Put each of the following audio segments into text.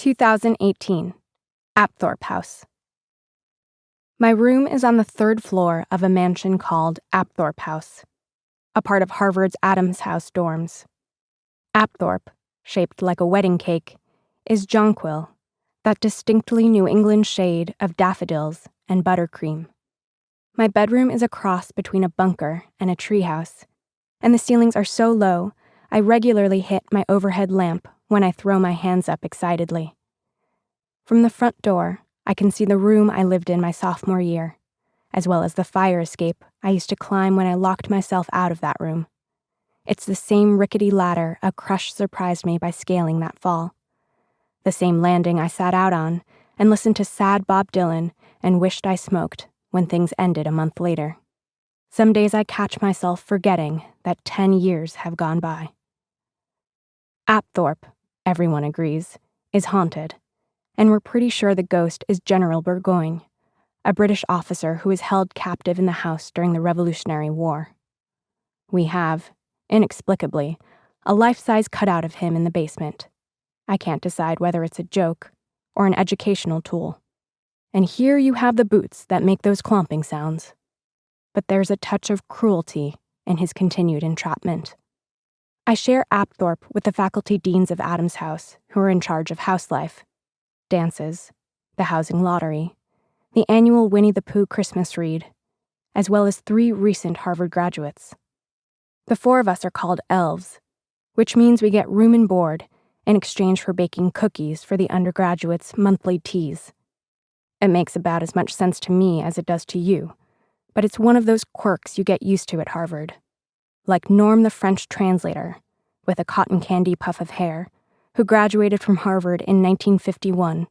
2018. Apthorpe House. My room is on the third floor of a mansion called Apthorpe House, a part of Harvard's Adams House dorms. Apthorpe, shaped like a wedding cake, is jonquil, that distinctly New England shade of daffodils and buttercream. My bedroom is a cross between a bunker and a treehouse, and the ceilings are so low I regularly hit my overhead lamp when I throw my hands up excitedly. From the front door, I can see the room I lived in my sophomore year, as well as the fire escape I used to climb when I locked myself out of that room. It's the same rickety ladder a crush surprised me by scaling that fall. The same landing I sat out on and listened to sad Bob Dylan and wished I smoked when things ended a month later. Some days I catch myself forgetting that 10 years have gone by. Apthorpe, everyone agrees, is haunted, and we're pretty sure the ghost is General Burgoyne, a British officer who was held captive in the house during the Revolutionary War. We have, inexplicably, a life-size cutout of him in the basement. I can't decide whether it's a joke or an educational tool. And here you have the boots that make those clomping sounds. But there's a touch of cruelty in his continued entrapment. I share Apthorpe with the faculty deans of Adams House, who are in charge of house life, dances, the housing lottery, the annual Winnie the Pooh Christmas read, as well as 3 recent Harvard graduates. The 4 of us are called elves, which means we get room and board in exchange for baking cookies for the undergraduates' monthly teas. It makes about as much sense to me as it does to you, but it's one of those quirks you get used to at Harvard. Like Norm the French translator, with a cotton candy puff of hair, who graduated from Harvard in 1951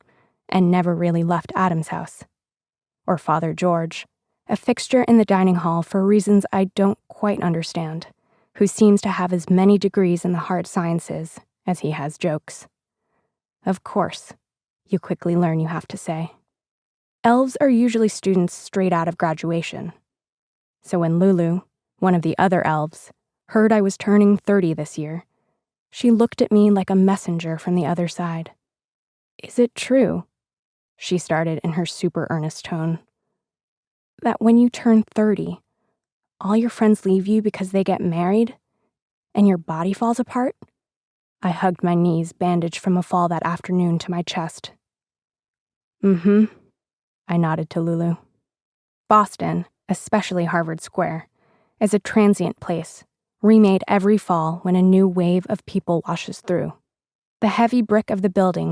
and never really left Adams House. Or Father George, a fixture in the dining hall for reasons I don't quite understand, who seems to have as many degrees in the hard sciences as he has jokes. Of course, you quickly learn you have to say. Elves are usually students straight out of graduation. So when Lulu, one of the other elves, heard I was turning 30 this year, she looked at me like a messenger from the other side. "Is it true," she started in her super earnest tone, "that when you turn 30, all your friends leave you because they get married, and your body falls apart?" I hugged my knees, bandaged from a fall that afternoon, to my chest. "Mm-hmm," I nodded to Lulu. Boston, especially Harvard Square, is a transient place, remade every fall when a new wave of people washes through. The heavy brick of the building